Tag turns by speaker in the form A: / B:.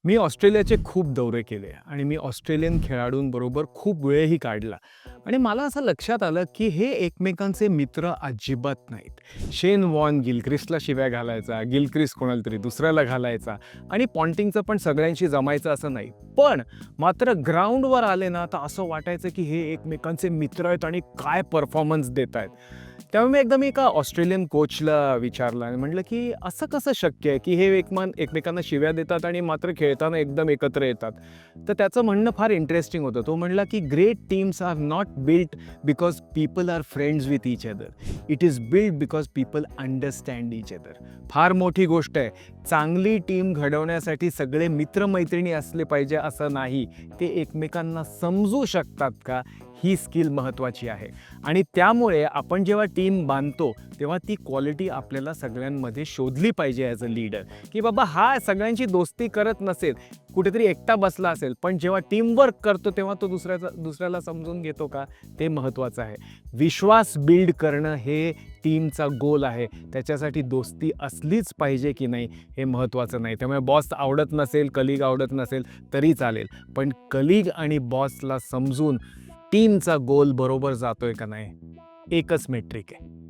A: मी ऑस्ट्रेलियाचे खूप दौरे केले आणि मी ऑस्ट्रेलियन खेळाडूंबरोबर खूप वेळही काढला आणि मला असं लक्षात आलं की हे एकमेकांचे मित्र अजिबात नाहीत. शेन वॉन गिलक्रिस्टला शिव्या घालायचा, गिलक्रिस्ट कोणाला तरी दुसऱ्याला घालायचा आणि पॉन्टिंगचं पण सगळ्यांशी जमायचं असं नाही. पण मात्र ग्राउंडवर आले ना तर असं वाटायचं की हे एकमेकांचे मित्र आहेत आणि काय परफॉर्मन्स देत आहेत. त्यामुळे मी एका ऑस्ट्रेलियन कोचला विचारलं आणि म्हटलं की असं कसं शक्य आहे की हे एकमेकांना शिव्या देतात आणि मात्र खेळताना एकदम एकत्र येतात. तर त्याचं म्हणणं फार इंटरेस्टिंग होतं. तो म्हणला की great teams are not built because people are friends with each other. It is built because people understand each other. फार मोठी गोष्ट आहे. चांगली टीम घडवण्यासाठी सगळे मित्रमैत्रिणी असले पाहिजे असं नाही. ते एकमेकांना समजू शकतात का, ही स्किल महत्त्वाची आहे. आणि त्यामुळे आपण जेव्हा टीम बांधतो तेव्हा ती क्वालिटी आपल्याला सगळ्यांमध्ये शोधली पाहिजे ॲज अ लीडर, की बाबा हा सगळ्यांची दोस्ती करत नसेल, कुठेतरी एकटा बसला असेल, पण जेव्हा टीमवर्क करतो तेव्हा तो दुसऱ्याला समजून घेतो का, ते महत्त्वाचं आहे. विश्वास बिल्ड करणं हे टीमचा गोल आहे. त्याच्यासाठी दोस्ती असलीच पाहिजे की नाही हे महत्त्वाचं नाही. त्यामुळे बॉस आवडत नसेल, कलीग आवडत नसेल तरी चालेल, पण कलीग आणि बॉसला समजून टीमचा गोल बरोबर जातोय का नाही, एकच मेट्रिक आहे.